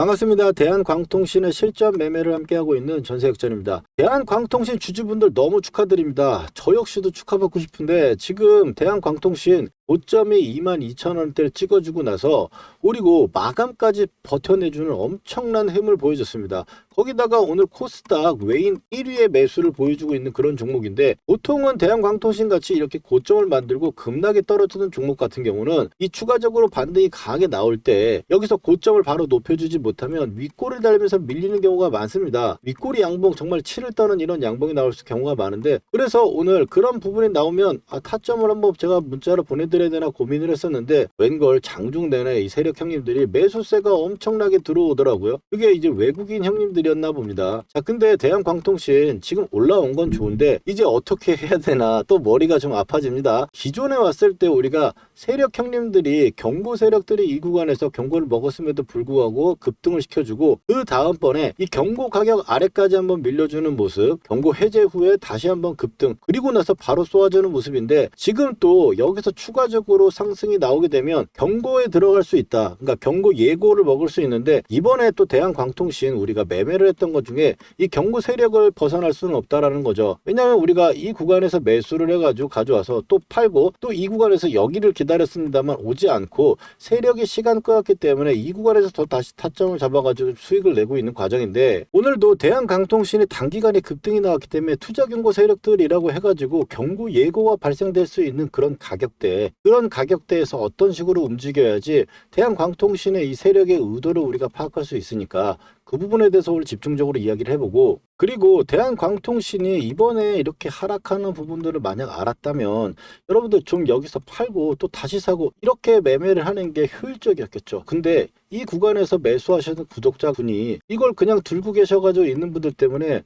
반갑습니다. 대한광통신의 실전 매매를 함께하고 있는 전세혁전입니다. 대한광통신 주주분들 너무 축하드립니다. 저 역시도 축하받고 싶은데 지금 대한광통신 고점이 22,000원대를 찍어주고 나서 그리고 마감까지 버텨내주는 엄청난 힘을 보여줬습니다. 거기다가 오늘 코스닥 외인 1위의 매수를 보여주고 있는 그런 종목인데, 보통은 대한광통신 같이 이렇게 고점을 만들고 급락에 떨어지는 종목 같은 경우는 이 추가적으로 반등이 강하게 나올 때 여기서 고점을 바로 높여주지 못하면 윗골을 달리면서 밀리는 경우가 많습니다. 윗골이 양봉, 정말 치를 떠는 이런 양봉이 나올 경우가 많은데, 그래서 오늘 그런 부분이 나오면 타점을 한번 제가 문자로 보내드려야 되나 고민을 했었는데, 웬걸 장중 내내 이 세력 형님들이 매수세가 엄청나게 들어오더라고요. 그게 이제 외국인 형님들이었나 봅니다. 자, 근데 대한광통신 지금 올라온 건 좋은데 이제 어떻게 해야 되나 또 머리가 좀 아파집니다. 기존에 왔을 때 우리가 세력 형님들이, 경고 세력들이 이 구간에서 경고를 먹었음에도 불구하고 급등을 시켜주고, 그 다음번에 이 경고 가격 아래까지 한번 밀려주는 모습, 경고 해제 후에 다시 한번 급등, 그리고 나서 바로 쏘아주는 모습인데, 지금 또 여기서 추가적으로 상승이 나오게 되면 경고에 들어갈 수 있다. 그러니까 경고 예고를 먹을 수 있는데, 이번에 또 대한광통신 우리가 매매를 했던 것 중에 이 경고 세력을 벗어날 수는 없다라는 거죠. 왜냐하면 우리가 이 구간에서 매수를 해가지고 가져와서 또 팔고, 또 이 구간에서 여기를 기다렸습니다만 오지 않고 세력이 시간 끌었기 때문에 이 구간에서 더 다시 타점을 잡아가지고 수익을 내고 있는 과정인데, 오늘도 대한광통신이 단기간에 급등이 나왔기 때문에 투자 경고 세력들이라고 해가지고 경고 예고가 발생될 수 있는 그런 가격대, 그런 가격대에서 어떤 식으로 움직여야지 대한광통신의 이 세력의 의도를 우리가 파악할 수 있으니까 그 부분에 대해서 오늘 집중적으로 이야기를 해보고, 그리고 대한광통신이 이번에 이렇게 하락하는 부분들을 만약 알았다면 여러분들 좀 여기서 팔고 또 다시 사고 이렇게 매매를 하는 게 효율적이었겠죠. 근데 이 구간에서 매수하시는 구독자분이 이걸 그냥 들고 계셔가지고 있는 분들 때문에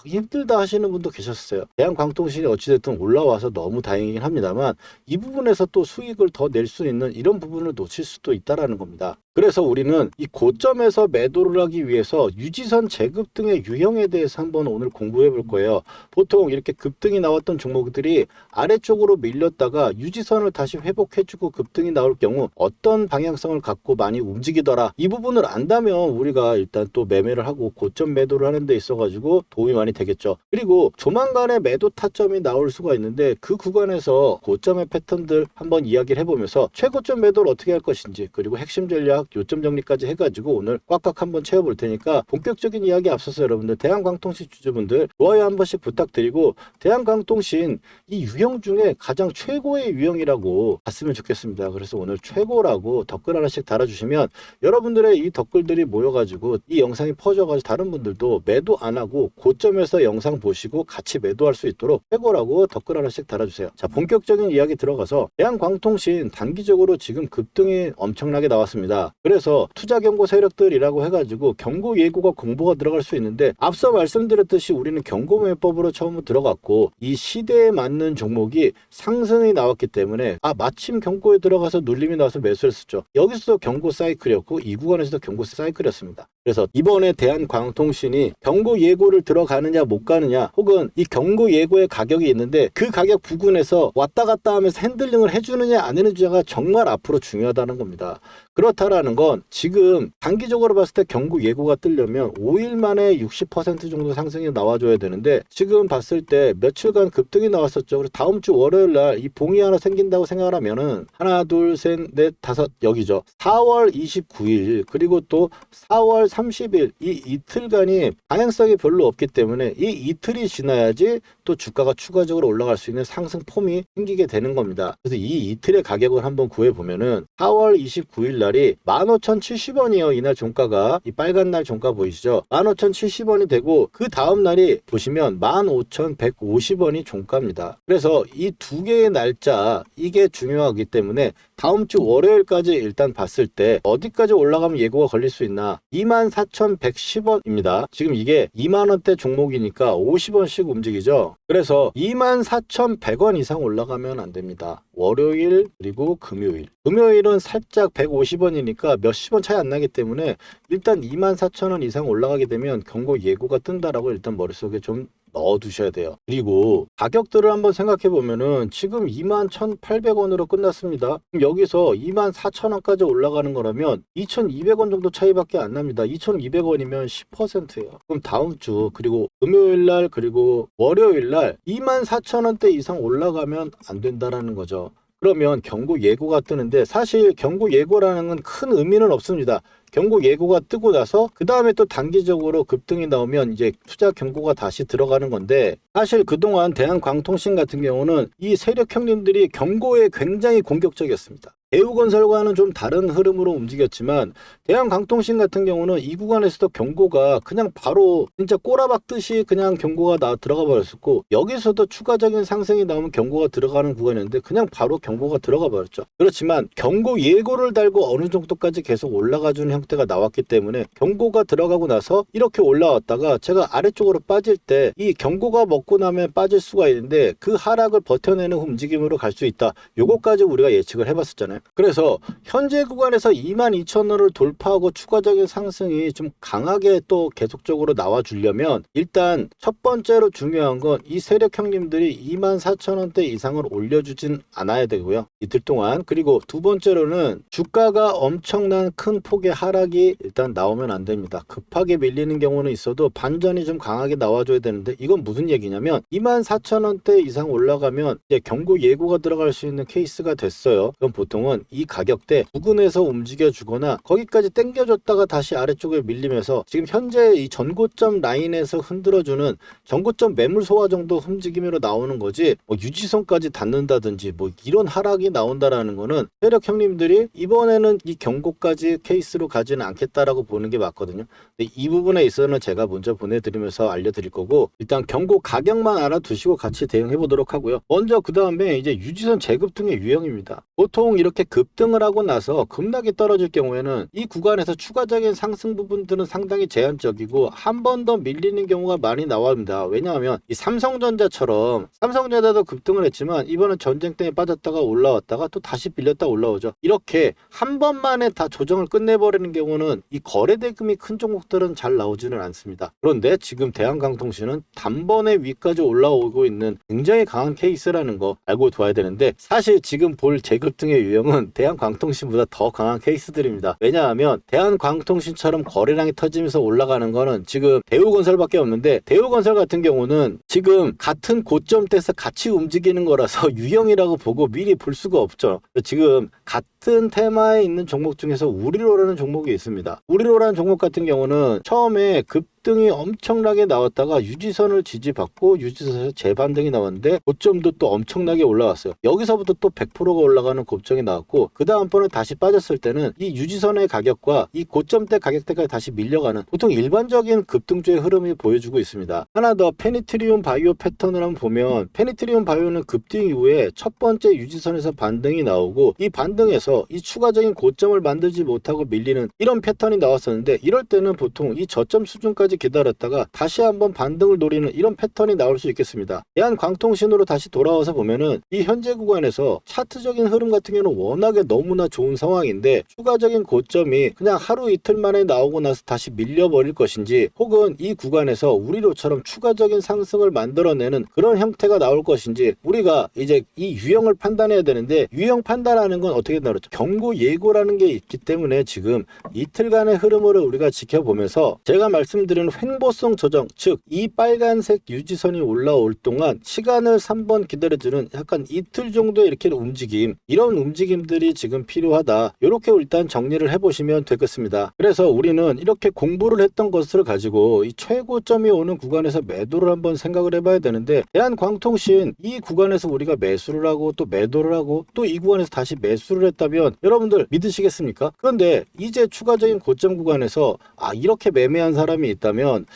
힘들다 하시는 분도 계셨어요. 대한광통신이 어찌됐든 올라와서 너무 다행이긴 합니다만, 이 부분에서 또 수익을 더 낼 수 있는 이런 부분을 놓칠 수도 있다라는 겁니다. 그래서 우리는 이 고점에서 매도를 하기 위해서 유지선 재급 등의 유형에 대해서 한번 오늘 공부해 볼 거예요. 보통 이렇게 급등이 나왔던 종목들이 아래쪽으로 밀렸다가 유지선을 다시 회복해주고 급등이 나올 경우 어떤 방향성을 갖고 많이 움직이더라, 이 부분을 안다면 우리가 일단 또 매매를 하고 고점 매도를 하는 데 있어가지고 도움이 많이 되겠죠. 그리고 조만간에 매도 타점이 나올 수가 있는데, 그 구간에서 고점의 패턴들 한번 이야기를 해보면서 최고점 매도를 어떻게 할 것인지, 그리고 핵심 전략 요점 정리까지 해가지고 오늘 꽉꽉 한번 채워볼 테니까, 본격적인 이야기 앞서서 여러분들 대한광통신 주주분들 좋아요 한 번씩 부탁드리고, 대한광통신 이 유형 중에 가장 최고의 유형이라고 봤으면 좋겠습니다. 그래서 오늘 최고라고 댓글 하나씩 달아주시면 여러분들의 이 댓글들이 모여가지고 이 영상이 퍼져가지고 다른 분들도 매도 안 하고 고점에서 영상 보시고 같이 매도할 수 있도록 최고라고 댓글 하나씩 달아주세요. 자, 본격적인 이야기 들어가서, 대한광통신 단기적으로 지금 급등이 엄청나게 나왔습니다. 그래서 투자 경고 세력들이라고 해가지고 경고 예고가 공보가 들어갈 수 있는데, 앞서 말씀드렸듯이 우리는 경고 매법으로 처음 들어갔고 이 시대에 맞는 종목이 상승이 나왔기 때문에 마침 경고에 들어가서 눌림이 나와서 매수를 했었죠. 여기서도 경고 사이클이었고 이 구간에서도 경고 사이클이었습니다. 그래서 이번에 대한광통신이 경고 예고를 들어가느냐 못 가느냐, 혹은 이 경고 예고의 가격이 있는데 그 가격 부근에서 왔다 갔다 하면서 핸들링을 해주느냐 안 해주느냐가 정말 앞으로 중요하다는 겁니다. 그렇다라는 건 지금 단기적으로 봤을 때 경고 예고가 뜨려면 5일 만에 60% 정도 상승이 나와줘야 되는데, 지금 봤을 때 며칠간 급등이 나왔었죠. 그래서 다음 주 월요일 날 이 봉이 하나 생긴다고 생각을 하면은 하나 둘 셋 넷 다섯, 여기죠. 4월 29일 그리고 또 4월 30일 이 이틀간이 방향성이 별로 없기 때문에 이 이틀이 지나야지 또 주가가 추가적으로 올라갈 수 있는 상승 폼이 생기게 되는 겁니다. 그래서 이 이틀의 가격을 한번 구해보면은 4월 29일 날이 15,070원이에요. 이날 종가가, 이 빨간 날 종가 보이시죠? 15,070원이 되고, 그 다음 날이 보시면 15,150원이 종가입니다. 그래서 이 두 개의 날짜, 이게 중요하기 때문에 다음 주 월요일까지 일단 봤을 때 어디까지 올라가면 예고가 걸릴 수 있나, 24,110원입니다. 지금 이게 2만원대 종목이니까 50원씩 움직이죠. 그래서 24,100원 이상 올라가면 안 됩니다. 월요일 그리고 금요일. 금요일은 살짝 150원이니까 몇십 원 차이 안 나기 때문에 일단 24,000원 이상 올라가게 되면 경고 예고가 뜬다라고 일단 머릿속에 좀 넣어 두셔야 돼요. 그리고 가격들을 한번 생각해 보면은 지금 21,800원으로 끝났습니다. 그럼 여기서 24,000원까지 올라가는 거라면 2,200원 정도 차이밖에 안 납니다. 2,200원이면 10%예요. 그럼 다음 주 그리고 금요일 날 그리고 월요일 날 24,000원대 이상 올라가면 안 된다라는 거죠. 그러면 경고 예고가 뜨는데 사실 경고 예고라는 건 큰 의미는 없습니다. 경고 예고가 뜨고 나서 그 다음에 또 단기적으로 급등이 나오면 이제 투자 경고가 다시 들어가는 건데, 사실 그동안 대한광통신 같은 경우는 이 세력 형님들이 경고에 굉장히 공격적이었습니다. 대우건설과는 좀 다른 흐름으로 움직였지만 대한광통신 같은 경우는 이 구간에서도 경고가 그냥 바로 진짜 꼬라박듯이 그냥 경고가 들어가 버렸었고, 여기서도 추가적인 상승이 나오면 경고가 들어가는 구간이었는데 그냥 바로 경고가 들어가 버렸죠. 그렇지만 경고 예고를 달고 어느 정도까지 계속 올라가주는 형태가 나왔기 때문에 경고가 들어가고 나서 이렇게 올라왔다가 제가 아래쪽으로 빠질 때 이 경고가 먹고 나면 빠질 수가 있는데 그 하락을 버텨내는 움직임으로 갈 수 있다. 요거까지 우리가 예측을 해봤었잖아요. 그래서 현재 구간에서 22,000원을 돌파하고 추가적인 상승이 좀 강하게 또 계속적으로 나와주려면 일단 첫 번째로 중요한 건 이 세력 형님들이 24,000원대 이상을 올려주진 않아야 되고요. 이틀 동안. 그리고 두 번째로는 주가가 엄청난 큰 폭의 하락이 일단 나오면 안 됩니다. 급하게 밀리는 경우는 있어도 반전이 좀 강하게 나와줘야 되는데, 이건 무슨 얘기냐면 24,000원대 이상 올라가면 이제 경고 예고가 들어갈 수 있는 케이스가 됐어요. 그럼 보통은 이 가격대 부근에서 움직여주거나 거기까지 당겨줬다가 다시 아래쪽에 밀리면서 지금 현재 이 전고점 라인에서 흔들어주는 전고점 매물 소화 정도 움직임으로 나오는 거지, 뭐 유지선까지 닿는다든지 뭐 이런 하락이 나온다라는 거는 세력 형님들이 이번에는 이 경고까지 케이스로 가지는 않겠다라고 보는 게 맞거든요. 근데 이 부분에 있어서는 제가 먼저 보내드리면서 알려드릴 거고, 일단 경고 가격만 알아두시고 같이 대응해 보도록 하고요. 먼저 그 다음에 이제 유지선 재급 등의 유형입니다. 보통 이렇게 급등을 하고 나서 급락이 떨어질 경우에는 이 구간에서 추가적인 상승 부분들은 상당히 제한적이고 한 번 더 밀리는 경우가 많이 나옵니다. 왜냐하면 이 삼성전자처럼, 삼성전자도 급등을 했지만 이번엔 전쟁 때문에 빠졌다가 올라왔다가 또 다시 밀렸다 올라오죠. 이렇게 한 번만에 다 조정을 끝내버리는 경우는 이 거래대금이 큰 종목들은 잘 나오지는 않습니다. 그런데 지금 대한광통신은 단번에 위까지 올라오고 있는 굉장히 강한 케이스라는 거 알고 둬야 되는데, 사실 지금 볼 재급등의 유형은 대한광통신보다 더 강한 케이스들입니다. 왜냐하면 대한광통신처럼 거래량이 터지면서 올라가는 거는 지금 대우건설밖에 없는데, 대우건설 같은 경우는 지금 같은 고점대에서 같이 움직이는 거라서 유형이라고 보고 미리 볼 수가 없죠. 지금 같은 테마에 있는 종목 중에서 우리로라는 종목이 있습니다. 우리로라는 종목 같은 경우는 처음에 급등이 엄청나게 나왔다가 유지선을 지지받고 유지선에서 재반등이 나왔는데 고점도 또 엄청나게 올라왔어요. 여기서부터 또 100%가 올라가는 고점이 나왔고, 그 다음번에 다시 빠졌을 때는 이 유지선의 가격과 이 고점대 가격대까지 다시 밀려가는 보통 일반적인 급등주의 흐름이 보여주고 있습니다. 하나 더 페니트리움 바이오 패턴을 한번 보면, 페니트리움 바이오는 급등 이후에 첫 번째 유지선에서 반등이 나오고 이 반등에서 이 추가적인 고점을 만들지 못하고 밀리는 이런 패턴이 나왔었는데, 이럴 때는 보통 이 저점 수준까지 기다렸다가 다시 한번 반등을 노리는 이런 패턴이 나올 수 있겠습니다. 대한광통신으로 다시 돌아와서 보면은 이 현재 구간에서 차트적인 흐름 같은 경우는 워낙에 너무나 좋은 상황인데, 추가적인 고점이 그냥 하루 이틀 만에 나오고 나서 다시 밀려버릴 것인지, 혹은 이 구간에서 우리로처럼 추가적인 상승을 만들어내는 그런 형태가 나올 것인지, 우리가 이제 이 유형을 판단해야 되는데, 유형 판단하는 건 어떻게 나오죠? 경고 예고라는 게 있기 때문에 지금 이틀간의 흐름을 우리가 지켜보면서 제가 말씀드리는 횡보성 조정, 즉 이 빨간색 유지선이 올라올 동안 시간을 3번 기다려주는 약간 이틀 정도의 이렇게 움직임, 이런 움직임들이 지금 필요하다. 이렇게 일단 정리를 해보시면 되겠습니다. 그래서 우리는 이렇게 공부를 했던 것을 가지고 이 최고점이 오는 구간에서 매도를 한번 생각을 해봐야 되는데, 대한광통신 이 구간에서 우리가 매수를 하고 또 매도를 하고 또 이 구간에서 다시 매수를 했다면 여러분들 믿으시겠습니까? 그런데 이제 추가적인 고점 구간에서 이렇게 매매한 사람이 있다면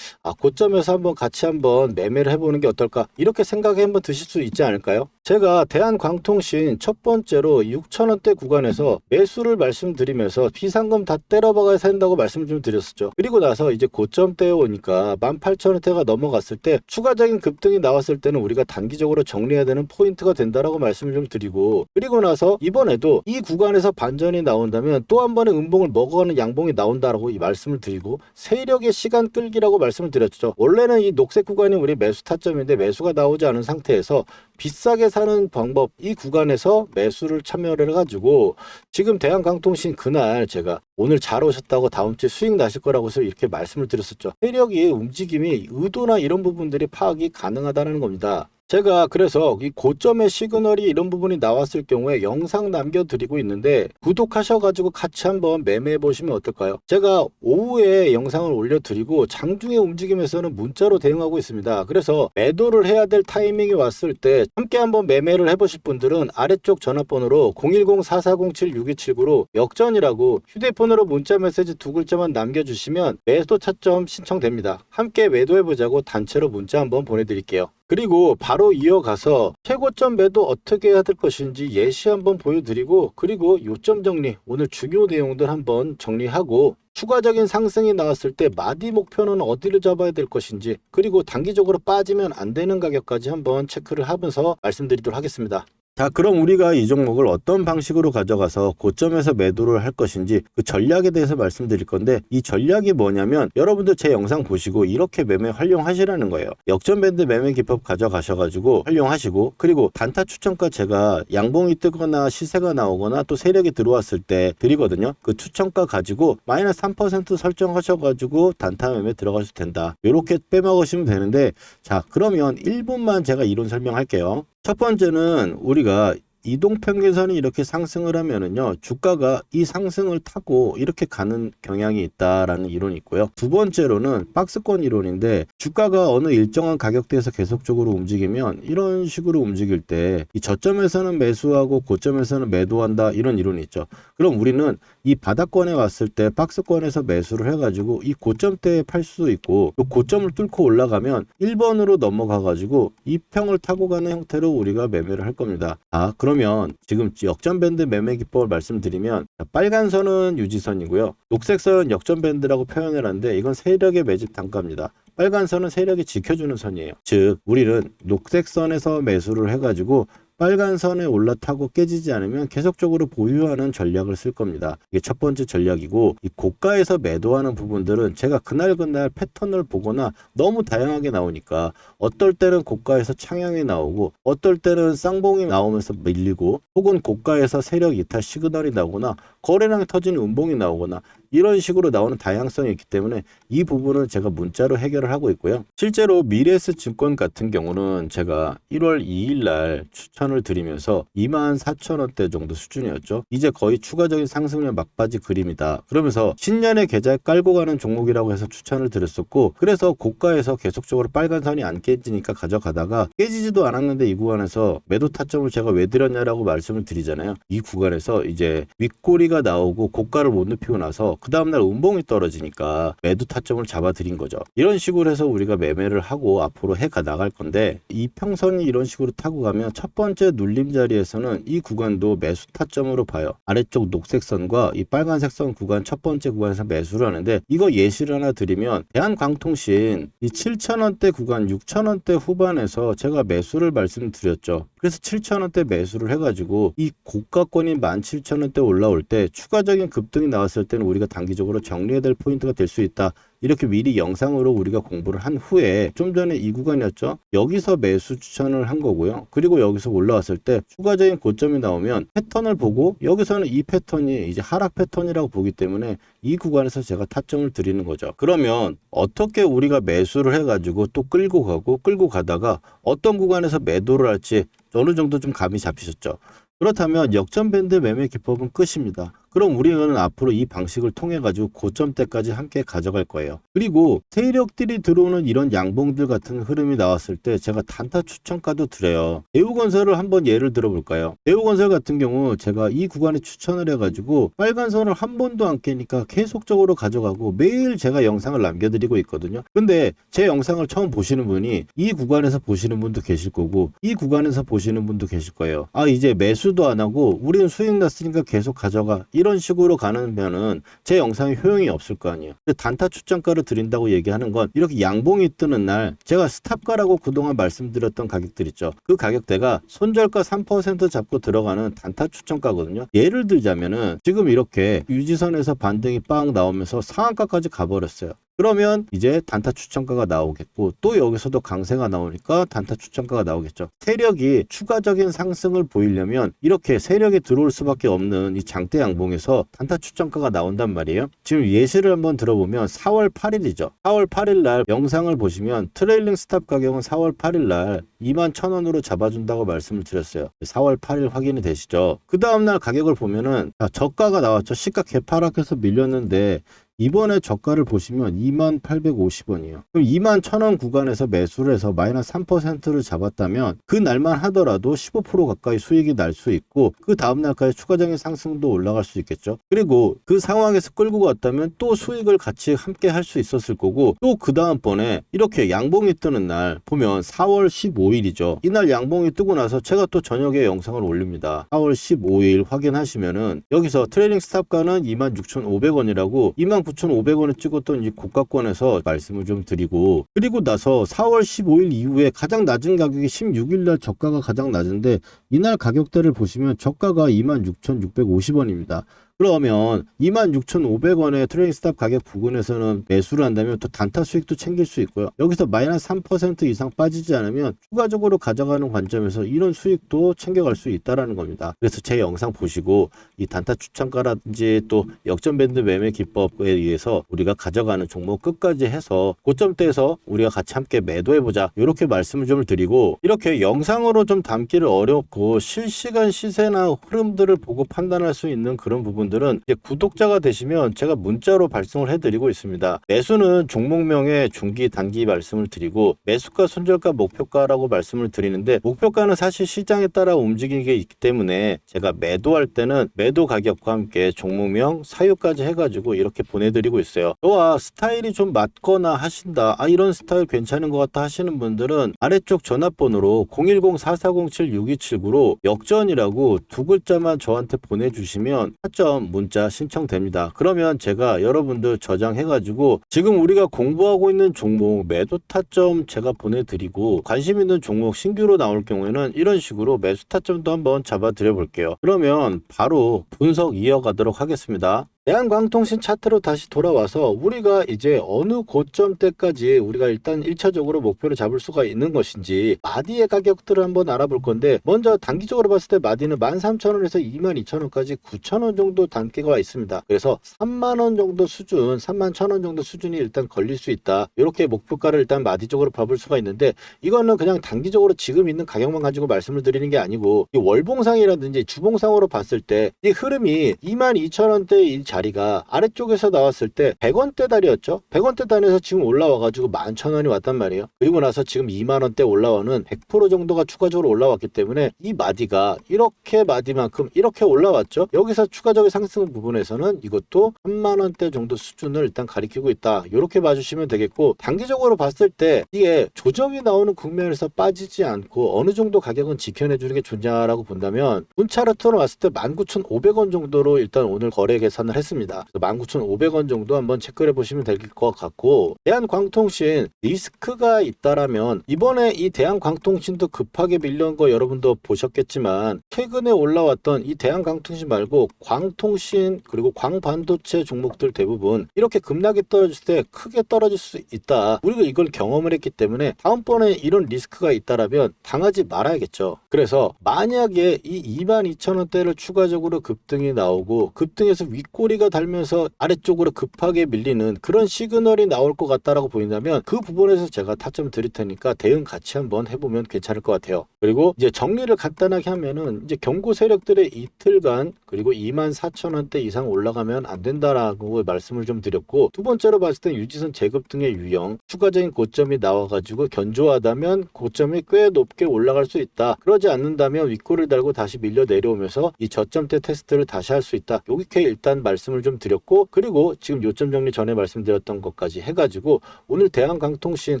고점에서 한번 같이 한번 매매를 해보는 게 어떨까, 이렇게 생각해 한번 드실 수 있지 않을까요? 제가 대한광통신 첫 번째로 6,000원대 구간에서 매수를 말씀드리면서 비상금 다 때려박아야 된다고 말씀을 좀 드렸었죠. 그리고 나서 이제 고점대에 오니까 18,000원대가 넘어갔을 때 추가적인 급등이 나왔을 때는 우리가 단기적으로 정리해야 되는 포인트가 된다라고 말씀을 좀 드리고, 그리고 나서 이번에도 이 구간에서 반전이 나온다면 또 한 번의 음봉을 먹어가는 양봉이 나온다라고 이 말씀을 드리고, 세력의 시간 끌기라고 말씀을 드렸죠. 원래는 이 녹색 구간이 우리 매수 타점인데 매수가 나오지 않은 상태에서 비싸게 사는 방법, 이 구간에서 매수를 참여를 해가지고 지금 대한광통신 그날 제가 오늘 잘 오셨다고 다음 주에 수익 나실 거라고 해서 이렇게 말씀을 드렸었죠. 세력의 움직임이 의도나 이런 부분들이 파악이 가능하다는 겁니다. 제가 그래서 이 고점의 시그널이 이런 부분이 나왔을 경우에 영상 남겨드리고 있는데 구독하셔가지고 같이 한번 매매해 보시면 어떨까요? 제가 오후에 영상을 올려드리고 장중의 움직임에서는 문자로 대응하고 있습니다. 그래서 매도를 해야 될 타이밍이 왔을 때 함께 한번 매매를 해보실 분들은 아래쪽 전화번호로 010-4407-6279로 역전이라고 휴대폰으로 문자 메시지 2글자만 남겨주시면 매도 차점 신청됩니다. 함께 매도해보자고 단체로 문자 한번 보내드릴게요. 그리고 바로 이어가서 최고점 매도 어떻게 해야 될 것인지 예시 한번 보여드리고, 그리고 요점 정리, 오늘 중요 내용들 한번 정리하고 추가적인 상승이 나왔을 때 마디 목표는 어디를 잡아야 될 것인지, 그리고 단기적으로 빠지면 안 되는 가격까지 한번 체크를 하면서 말씀드리도록 하겠습니다. 자, 그럼 우리가 이 종목을 어떤 방식으로 가져가서 고점에서 매도를 할 것인지 그 전략에 대해서 말씀드릴 건데, 이 전략이 뭐냐면 여러분들 제 영상 보시고 이렇게 매매 활용하시라는 거예요. 역전밴드 매매 기법 가져가셔가지고 활용하시고, 그리고 단타 추천가 제가 양봉이 뜨거나 시세가 나오거나 또 세력이 들어왔을 때 드리거든요. 그 추천가 가지고 마이너스 3% 설정하셔가지고 단타 매매 들어가셔도 된다. 이렇게 빼먹으시면 되는데, 자, 그러면 1분만 제가 이론 설명할게요. 첫 번째는 우리가 이동평균선이 이렇게 상승을 하면은요, 주가가 이 상승을 타고 이렇게 가는 경향이 있다라는 이론이 있고요. 두 번째로는 박스권 이론인데, 주가가 어느 일정한 가격대에서 계속적으로 움직이면 이런 식으로 움직일 때 이 저점에서는 매수하고 고점에서는 매도한다, 이런 이론이 있죠. 그럼 우리는 이 바닥권에 왔을 때 박스권에서 매수를 해가지고 이 고점대에 팔 수도 있고, 또 고점을 뚫고 올라가면 1번으로 넘어가가지고 이 평을 타고 가는 형태로 우리가 매매를 할 겁니다. 그러면 지금 역전밴드 매매 기법을 말씀드리면, 빨간 선은 유지선이고요, 녹색 선은 역전밴드라고 표현을 하는데 이건 세력의 매집 단가입니다. 빨간 선은 세력이 지켜주는 선이에요. 즉 우리는 녹색 선에서 매수를 해가지고 빨간 선에 올라타고 깨지지 않으면 계속적으로 보유하는 전략을 쓸 겁니다. 이게 첫 번째 전략이고, 이 고가에서 매도하는 부분들은 제가 그날 패턴을 보거나 너무 다양하게 나오니까 어떨 때는 고가에서 창향이 나오고 어떨 때는 쌍봉이 나오면서 밀리고, 혹은 고가에서 세력 이탈 시그널이 나오거나 거래량이 터지는 음봉이 나오거나 이런 식으로 나오는 다양성이 있기 때문에 이 부분은 제가 문자로 해결을 하고 있고요. 실제로 미래에스 증권 같은 경우는 제가 1월 2일 날 추천을 드리면서 24,000원대 정도 수준이었죠. 이제 거의 추가적인 상승률 막바지 그림이다, 그러면서 신년의 계좌에 깔고 가는 종목이라고 해서 추천을 드렸었고, 그래서 고가에서 계속적으로 빨간 선이 안 깨지니까 가져가다가 깨지지도 않았는데 이 구간에서 매도 타점을 제가 왜 드렸냐라고 말씀을 드리잖아요. 이 구간에서 이제 윗꼬리가 나오고 고가를 못 눕히고 나서 그 다음날 음봉이 떨어지니까 매도 타점을 잡아드린 거죠. 이런 식으로 해서 우리가 매매를 하고 앞으로 해가 나갈 건데, 이 평선이 이런 식으로 타고 가면 첫 번째 눌림 자리에서는 이 구간도 매수 타점으로 봐요. 아래쪽 녹색 선과 이 빨간색 선 구간, 첫 번째 구간에서 매수를 하는데, 이거 예시를 하나 드리면 대한광통신 이 7,000원대 구간 6,000원대 후반에서 제가 매수를 말씀드렸죠. 그래서 7,000원대 매수를 해가지고 이 고가권인 17,000원대 올라올 때 추가적인 급등이 나왔을 때는 우리가 단기적으로 정리해야 될 포인트가 될 수 있다, 이렇게 미리 영상으로 우리가 공부를 한 후에 좀 전에 이 구간이었죠. 여기서 매수 추천을 한 거고요. 그리고 여기서 올라왔을 때 추가적인 고점이 나오면 패턴을 보고, 여기서는 이 패턴이 이제 하락 패턴이라고 보기 때문에 이 구간에서 제가 타점을 드리는 거죠. 그러면 어떻게 우리가 매수를 해가지고 또 끌고 가다가 어떤 구간에서 매도를 할지 어느 정도 좀 감이 잡히셨죠. 그렇다면 역전밴드 매매 기법은 끝입니다. 그럼 우리는 앞으로 이 방식을 통해 가지고 고점대까지 함께 가져갈 거예요. 그리고 세력들이 들어오는 이런 양봉들 같은 흐름이 나왔을 때 제가 단타 추천가도 드려요. 대우건설을 한번 예를 들어볼까요? 대우건설 같은 경우 제가 이 구간에 추천을 해가지고 빨간 선을 한 번도 안 깨니까 계속적으로 가져가고 매일 제가 영상을 남겨드리고 있거든요. 근데 제 영상을 처음 보시는 분이 이 구간에서 보시는 분도 계실 거고 이 구간에서 보시는 분도 계실 거예요. 아, 이제 매수도 안 하고 우리는 수익 났으니까 계속 가져가, 이런 식으로 가면은 제 영상이 효용이 없을 거 아니에요. 근데 단타 추천가를 드린다고 얘기하는 건 이렇게 양봉이 뜨는 날 제가 스탑가라고 그동안 말씀드렸던 가격들 있죠. 그 가격대가 손절가 3% 잡고 들어가는 단타 추천가거든요. 예를 들자면은 지금 이렇게 유지선에서 반등이 빵 나오면서 상한가까지 가버렸어요. 그러면 이제 단타 추천가가 나오겠고, 또 여기서도 강세가 나오니까 단타 추천가가 나오겠죠. 세력이 추가적인 상승을 보이려면 이렇게 세력이 들어올 수밖에 없는 이 장대 양봉에서 단타 추천가가 나온단 말이에요. 지금 예시를 한번 들어보면 4월 8일이죠. 4월 8일 날 영상을 보시면 트레일링 스탑 가격은 4월 8일 날 21,000원으로 잡아준다고 말씀을 드렸어요. 4월 8일 확인이 되시죠. 그 다음날 가격을 보면은 저가가 나왔죠. 시가 개파락해서 밀렸는데 이번에 저가를 보시면 2850원이에요. 그럼 21,000원 구간에서 매수를 해서 마이너스 3%를 잡았다면 그 날만 하더라도 15% 가까이 수익이 날 수 있고, 그 다음날까지 추가적인 상승도 올라갈 수 있겠죠. 그리고 그 상황에서 끌고 갔다면 또 수익을 같이 함께 할 수 있었을 거고, 또 그 다음번에 이렇게 양봉이 뜨는 날 보면 4월 15일이죠. 이날 양봉이 뜨고 나서 제가 또 저녁에 영상을 올립니다. 4월 15일 확인하시면은 여기서 트레이딩 스탑가는 26,500원이라고 29,500원에 찍었던 이 고가권에서 말씀을 좀 드리고, 그리고 나서 4월 15일 이후에 가장 낮은 가격이 16일날 저가가 가장 낮은데 이날 가격대를 보시면 저가가 26,650원입니다. 그러면 26,500원의 트레이딩 스탑 가격 부근에서는 매수를 한다면 또 단타 수익도 챙길 수 있고요. 여기서 마이너스 3% 이상 빠지지 않으면 추가적으로 가져가는 관점에서 이런 수익도 챙겨갈 수 있다는 겁니다. 그래서 제 영상 보시고 이 단타 추천가라든지 또 역전밴드 매매 기법에 의해서 우리가 가져가는 종목 끝까지 해서 고점대에서 우리가 같이 함께 매도해보자, 이렇게 말씀을 좀 드리고, 이렇게 영상으로 좀 담기를 어렵고 실시간 시세나 흐름들을 보고 판단할 수 있는 그런 부분 들은 이제 구독자가 되시면 제가 문자로 발송을 해드리고 있습니다. 매수는 종목명에 중기 단기 말씀을 드리고, 매수가 손절가 목표가라고 말씀을 드리는데, 목표가는 사실 시장에 따라 움직이는 게 있기 때문에 제가 매도할 때는 매도 가격과 함께 종목명 사유까지 해가지고 이렇게 보내드리고 있어요. 또한 스타일이 좀 맞거나 하신다, 이런 스타일 괜찮은 것 같다 하시는 분들은 아래쪽 전화번호로 010-4407-6279로 역전이라고 두 글자만 저한테 보내주시면 타점 문자 신청됩니다. 그러면 제가 여러분들 저장해가지고 지금 우리가 공부하고 있는 종목 매도 타점 제가 보내드리고, 관심 있는 종목 신규로 나올 경우에는 이런 식으로 매수 타점도 한번 잡아드려 볼게요. 그러면 바로 분석 이어가도록 하겠습니다. 대한광통신 차트로 다시 돌아와서 우리가 이제 어느 고점대까지 우리가 일단 1차적으로 목표를 잡을 수가 있는 것인지 마디의 가격들을 한번 알아볼 건데, 먼저 단기적으로 봤을 때 마디는 13,000원에서 22,000원까지 9,000원 정도 단계가 있습니다. 그래서 3만원 정도 수준, 31,000원 정도 수준이 일단 걸릴 수 있다, 이렇게 목표가를 일단 마디적으로 봐볼 수가 있는데, 이거는 그냥 단기적으로 지금 있는 가격만 가지고 말씀을 드리는 게 아니고 이 월봉상이라든지 주봉상으로 봤을 때 이 흐름이 22,000원대 이 자리가 아래쪽에서 나왔을 때 100원대 달이었죠. 100원대 단에서 지금 올라와가지고 11,000원이 왔단 말이에요. 그리고 나서 지금 2만원대 올라와는 100% 정도가 추가적으로 올라왔기 때문에 이 마디가 이렇게 마디만큼 이렇게 올라왔죠. 여기서 추가적인 상승 부분에서는 이것도 3만원대 정도 수준을 일단 가리키고 있다, 이렇게 봐주시면 되겠고, 단기적으로 봤을 때 이게 조정이 나오는 국면에서 빠지지 않고 어느 정도 가격은 지켜내주는 게 좋냐라고 본다면, 문차르트로 왔을 때 19,500원 정도로 일단 오늘 거래 계산을 했습니다. 19,500원 정도 한번 체크를 해보시면 될 것 같고, 대한광통신 리스크가 있다라면 이번에 이 대한광통신도 급하게 밀려온 거 여러분도 보셨겠지만, 최근에 올라왔던 이 대한광통신 말고 광통신 그리고 광반도체 종목들 대부분 이렇게 급락이 떨어질 때 크게 떨어질 수 있다, 우리가 이걸 경험을 했기 때문에 다음번에 이런 리스크가 있다라면 당하지 말아야겠죠. 그래서 만약에 이 22,000원대를 추가적으로 급등이 나오고 급등해서 윗꼬리 머리가 달면서 아래쪽으로 급하게 밀리는 그런 시그널이 나올 것 같다라고 보인다면 그 부분에서 제가 타점 드릴 테니까 대응 같이 한번 해보면 괜찮을 것 같아요. 그리고 이제 정리를 간단하게 하면은 이제 경고 세력들의 이틀간 그리고 24,000원대 이상 올라가면 안 된다라고 말씀을 좀 드렸고, 두 번째로 봤을 때 유지선 제급 등의 유형, 추가적인 고점이 나와가지고 견조하다면 고점이 꽤 높게 올라갈 수 있다. 그러지 않는다면 윗골을 달고 다시 밀려 내려오면서 이 저점대 테스트를 다시 할 수 있다. 이렇게 일단 말씀을 좀 드렸고, 그리고 지금 요점 정리 전에 말씀드렸던 것까지 해가지고 오늘 대한광통신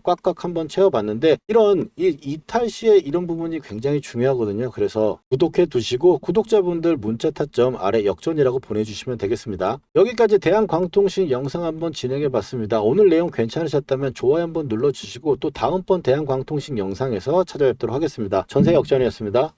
꽉꽉 한번 채워봤는데, 이런 이탈 시에 이런 부분이 굉장히 중요하거든요. 그래서 구독해 두시고 구독자분들 문자 타점 아래 역전이라고 보내주시면 되겠습니다. 여기까지 대한광통신 영상 한번 진행해 봤습니다. 오늘 내용 괜찮으셨다면 좋아요 한번 눌러주시고 또 다음번 대한광통신 영상에서 찾아뵙도록 하겠습니다. 전세 역전이었습니다.